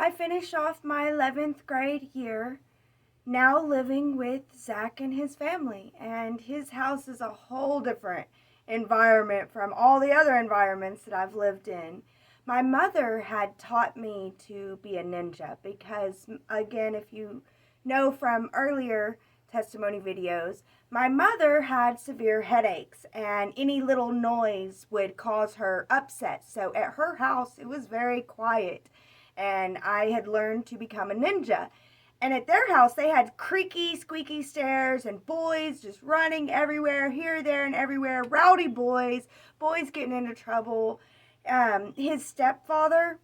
I finished off my 11th grade year, now living with Zach and his family. And his house is a whole different environment from all the other environments that I've lived in. My mother had taught me to be a ninja because, again, if you know from earlier testimony videos, my mother had severe headaches and any little noise would cause her upset. So at her house, it was very quiet, and I had learned to become a ninja. And at their house, they had creaky, squeaky stairs and boys just running everywhere, here, there, and everywhere. Rowdy boys, boys getting into trouble. His stepfather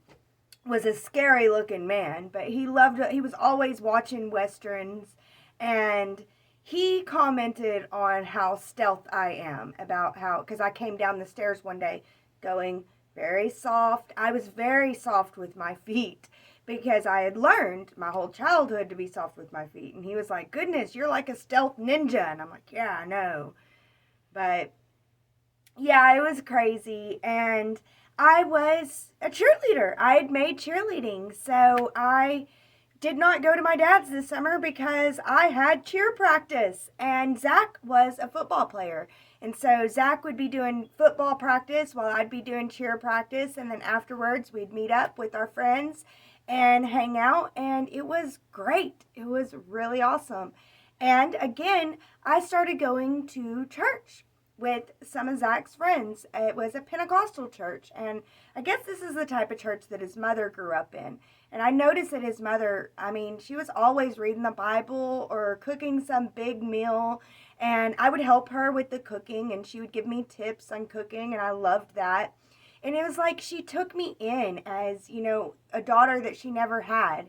was a scary looking man, but he was always watching Westerns, and he commented on how stealth I am, about how, because I came down the stairs one day going very soft. I was very soft with my feet because I had learned my whole childhood to be soft with my feet. And he was like, goodness, you're like a stealth ninja. And I'm like, yeah, I know. But yeah, it was crazy. And I was a cheerleader. I had made cheerleading. So I did not go to my dad's this summer because I had cheer practice. And Zach was a football player. And so Zach would be doing football practice while I'd be doing cheer practice. And then afterwards, we'd meet up with our friends and hang out, and it was great. It was really awesome. And again, I started going to church with some of Zach's friends. It was a Pentecostal church, and I guess this is the type of church that his mother grew up in. And I noticed that his mother, she was always reading the Bible or cooking some big meal, and I would help her with the cooking, and she would give me tips on cooking, and I loved that. And it was like she took me in as, a daughter that she never had.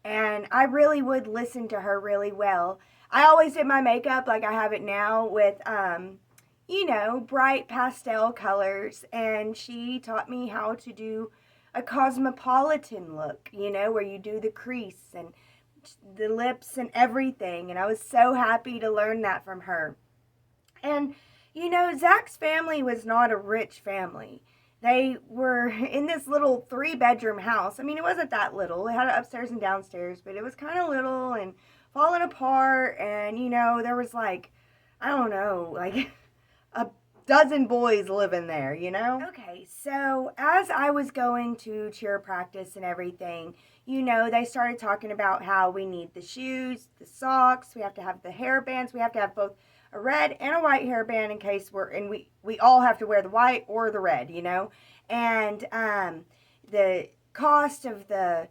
And I really would listen to her really well. I always did my makeup like I have it now with, bright pastel colors. And she taught me how to do a cosmopolitan look, where you do the crease and the lips and everything. And I was so happy to learn that from her. And, Zach's family was not a rich family. They were in this little 3-bedroom house. It wasn't that little. It had an upstairs and downstairs, but it was kind of little and falling apart. And, there was like a dozen boys living there, Okay, so as I was going to cheer practice and everything, they started talking about how we need the shoes, the socks, we have to have the hairbands, we have to have both a red and a white hairband in case we all have to wear the white or the red, and the cost of the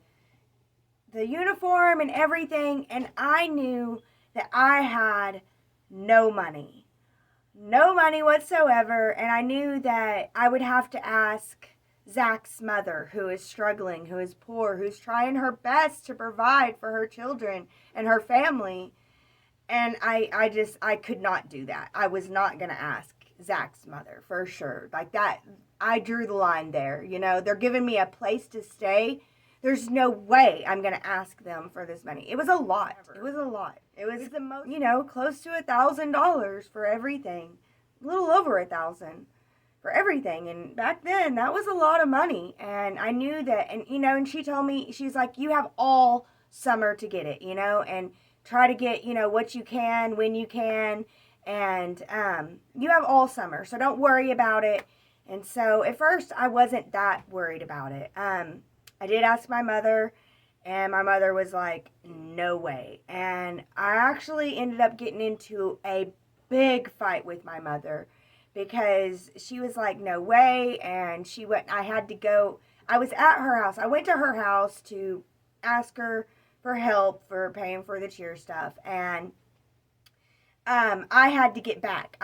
uniform and everything. And I knew that I had no money whatsoever, and I knew that I would have to ask Zach's mother, who is struggling, who is poor, who's trying her best to provide for her children and her family. And I could not do that. I was not going to ask Zach's mother, for sure. Like that, I drew the line there. They're giving me a place to stay. There's no way I'm going to ask them for this money. It was a lot. It was a lot. It was the most, close to $1,000 for everything. A little over $1,000 for everything. And back then, that was a lot of money. And I knew that, and, and she told me, she's like, you have all summer to get it, and try to get, what you can, when you can, and you have all summer, so don't worry about it. And so at first, I wasn't that worried about it. I did ask my mother, and my mother was like, no way. And I actually ended up getting into a big fight with my mother because she was like, no way, and I had to go. I was at her house. I went to her house to ask her for help for paying for the cheer stuff, and I had to get back.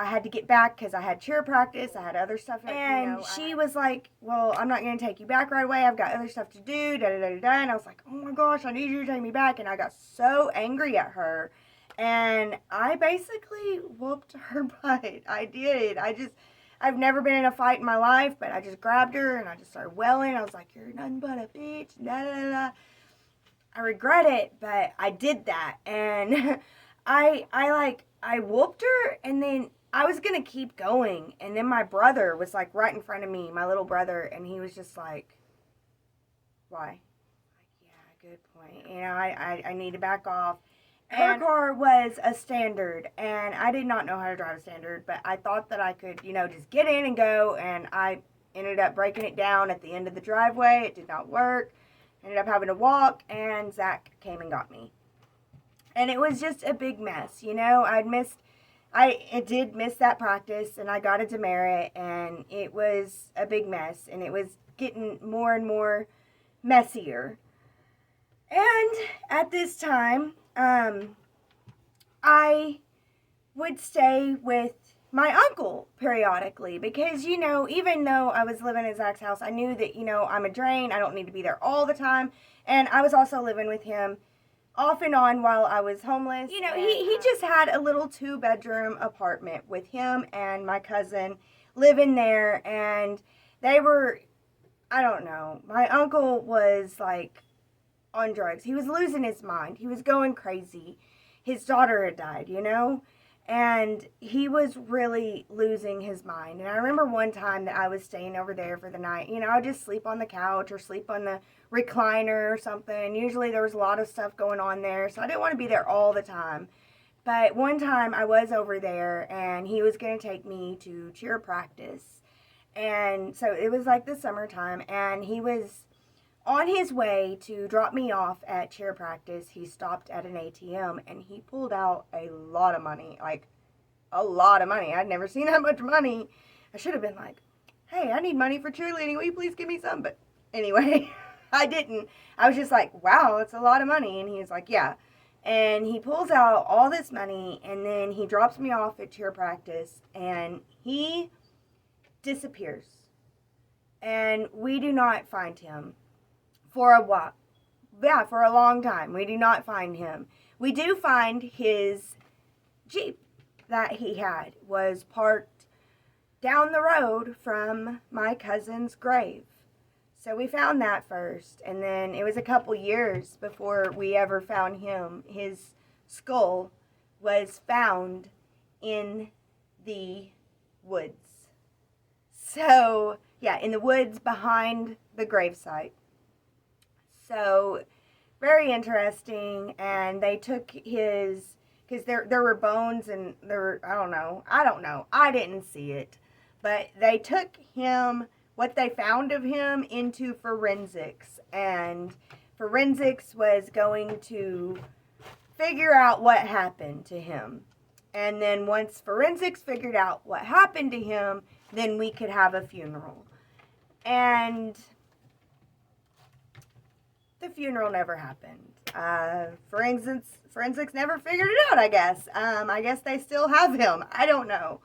Because I had cheer practice, I had other stuff, and she was like, well, I'm not going to take you back right away, I've got other stuff to do, and I was like, oh my gosh, I need you to take me back. And I got so angry at her, and I basically whooped her butt. I did. I've never been in a fight in my life, but I just grabbed her, and I just started wailing. I was like, you're nothing but a bitch, da da da. I regret it, but I did that, and I whooped her, and then I was gonna keep going, and then my brother was like right in front of me, my little brother, and he was just like, why? Like, yeah, good point. I need to back off. Her car was a standard, and I did not know how to drive a standard, but I thought that I could, just get in and go, and I ended up breaking it down at the end of the driveway. It did not work. Ended up having to walk, and Zach came and got me. And it was just a big mess, I did miss that practice, and I got a demerit, and it was a big mess, and it was getting more and more messier. And at this time, I would stay with my uncle periodically because, even though I was living at Zach's house, I knew that, I'm a drain. I don't need to be there all the time. And I was also living with him off and on while I was homeless. He just had a little 2-bedroom apartment with him and my cousin living there. And they were, I don't know, my uncle was like on drugs. He was losing his mind. He was going crazy. His daughter had died, and he was really losing his mind. And I remember one time that I was staying over there for the night. I'd just sleep on the couch or sleep on the recliner or something. Usually there was a lot of stuff going on there, so I didn't want to be there all the time. But one time I was over there, and he was going to take me to cheer practice. And so it was like the summertime, and he was on his way to drop me off at cheer practice. He stopped at an ATM, and he pulled out a lot of money, like a lot of money. I'd never seen that much money. I should have been like, hey, I need money for cheerleading. Will you please give me some? But anyway, I didn't. I was just like, wow, that's a lot of money. And he was like, yeah. And he pulls out all this money, and then he drops me off at cheer practice, and he disappears. And we do not find him. For a while. Yeah, for a long time. We do not find him. We do find his Jeep that he had was parked down the road from my cousin's grave. So we found that first. And then it was a couple years before we ever found him. His skull was found in the woods. So, yeah, in the woods behind the gravesite. So, very interesting, and they took his, because there were bones, and there were, I don't know, I didn't see it, but they took him, what they found of him, into forensics, and forensics was going to figure out what happened to him, and then once forensics figured out what happened to him, then we could have a funeral, and the funeral never happened. Forensics never figured it out, I guess. I guess they still have him. I don't know.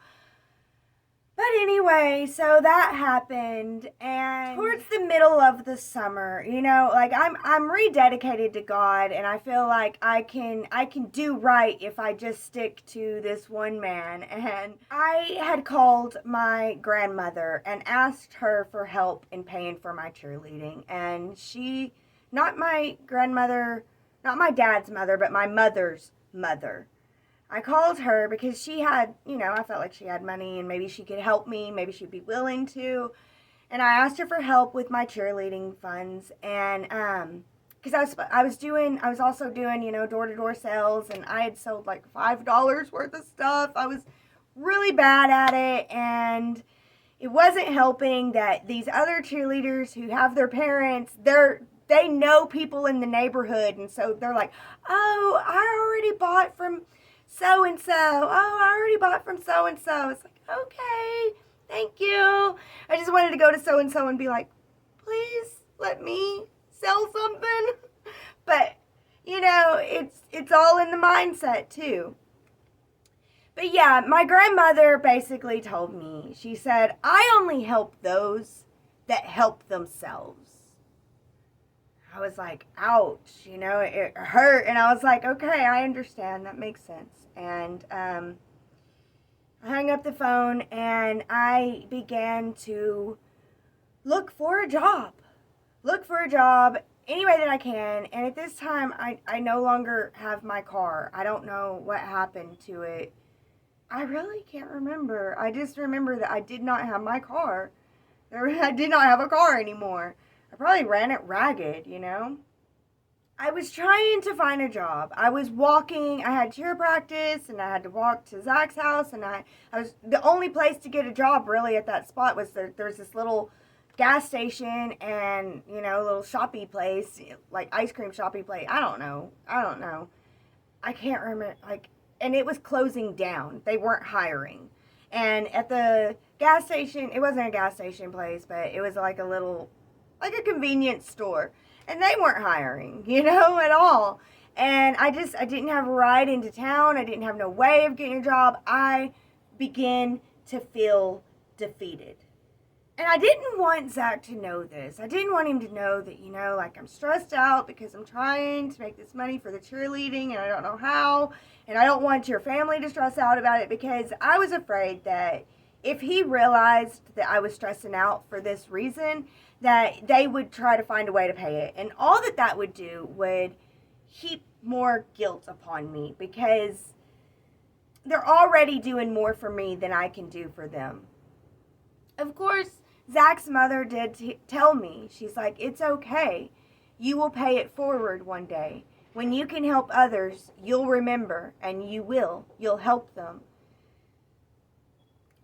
But anyway, so that happened, and towards the middle of the summer, I'm rededicated to God, and I feel like I can do right if I just stick to this one man. And I had called my grandmother and asked her for help in paying for my cheerleading, and she, not my grandmother, not my dad's mother, but my mother's mother. I called her because she had, I felt like she had money and maybe she could help me. Maybe she'd be willing to. And I asked her for help with my cheerleading funds. And, because I was also doing, door-to-door sales. And I had sold like $5 worth of stuff. I was really bad at it. And it wasn't helping that these other cheerleaders who have their parents, they know people in the neighborhood. And so they're like, oh, I already bought from so-and-so. Oh, I already bought from so-and-so. It's like, okay, thank you. I just wanted to go to so-and-so and be like, please let me sell something. But, it's all in the mindset too. But yeah, my grandmother basically told me, she said, I only help those that help themselves. I was like, ouch, it hurt. And I was like, okay, I understand. That makes sense. And I hung up the phone and I began to look for a job any way that I can. And at this time, I no longer have my car. I don't know what happened to it. I really can't remember. I just remember that I did not have my car. I did not have a car anymore. I probably ran it ragged, I was trying to find a job. I was walking. I had cheer practice, and I had to walk to Zach's house. And I was the only place to get a job really at that spot was there's this little gas station and a little shoppy place, like ice cream shoppy place. I don't know. I can't remember. And it was closing down. They weren't hiring. And at the gas station, it wasn't a gas station place, but it was like a convenience store, and they weren't hiring, at all. And I didn't have a ride into town. I didn't have no way of getting a job. I began to feel defeated. And I didn't want Zach to know this. I didn't want him to know that, I'm stressed out because I'm trying to make this money for the cheerleading and I don't know how. And I don't want your family to stress out about it, because I was afraid that if he realized that I was stressing out for this reason, that they would try to find a way to pay it. And all that would do would heap more guilt upon me, because they're already doing more for me than I can do for them. Of course, Zach's mother did tell me, she's like, it's okay. You will pay it forward one day. When you can help others, you'll remember, and you'll help them.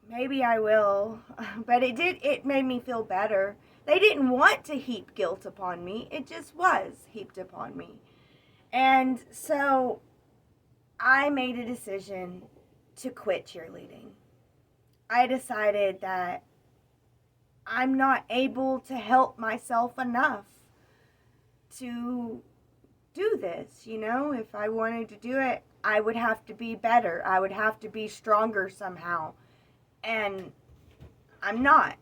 Maybe I will, but it made me feel better. They didn't want to heap guilt upon me. It just was heaped upon me. And so I made a decision to quit cheerleading. I decided that I'm not able to help myself enough to do this. If I wanted to do it, I would have to be better. I would have to be stronger somehow. And I'm not.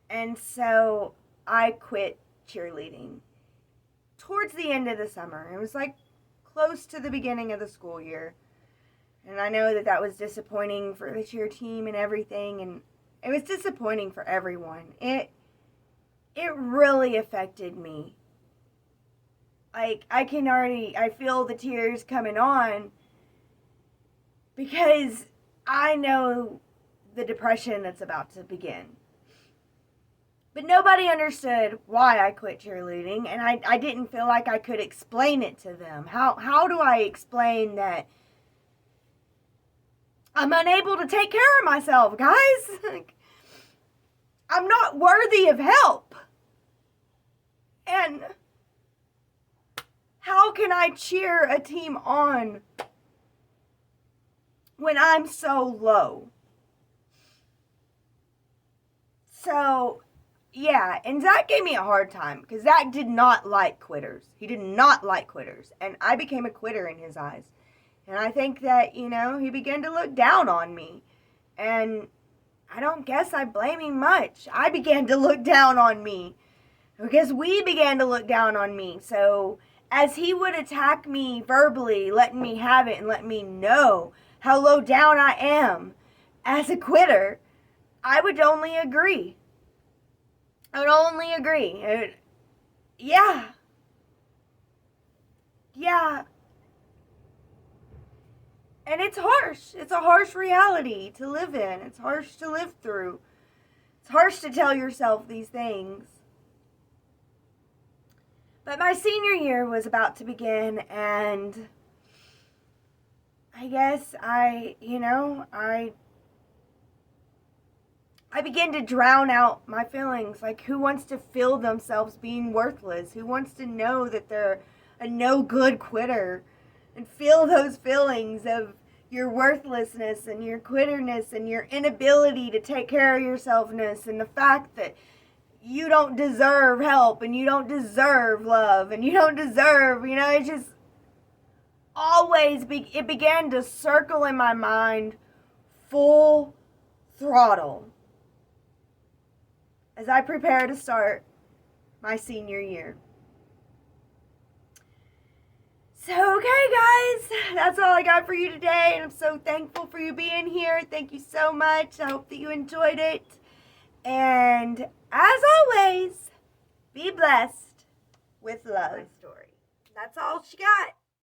And so I quit cheerleading towards the end of the summer. It was like close to the beginning of the school year. And I know that was disappointing for the cheer team and everything. And it was disappointing for everyone. It really affected me. Like, I feel the tears coming on, because I know the depression that's about to begin. But nobody understood why I quit cheerleading, and I didn't feel like I could explain it to them. How do I explain that I'm unable to take care of myself, guys? I'm not worthy of help. And how can I cheer a team on when I'm so low? So, yeah, and Zach gave me a hard time, because Zach did not like quitters. He did not like quitters, and I became a quitter in his eyes. And I think that, he began to look down on me. And I don't guess I blame him much. I began to look down on me, because we began to look down on me. So as he would attack me verbally, letting me have it and letting me know how low down I am as a quitter, I would only agree. Yeah. And it's harsh. It's a harsh reality to live in. It's harsh to live through. It's harsh to tell yourself these things. But my senior year was about to begin, and I guess I began to drown out my feelings. Like, who wants to feel themselves being worthless? Who wants to know that they're a no good quitter? And feel those feelings of your worthlessness and your quitterness and your inability to take care of yourselfness, and the fact that you don't deserve help and you don't deserve love and you don't deserve, it just always it began to circle in my mind full throttle as I prepare to start my senior year. So, okay, guys, that's all I got for you today, and I'm so thankful for you being here. Thank you so much. I hope that you enjoyed it. And as always, be blessed with love. My story. That's all she got.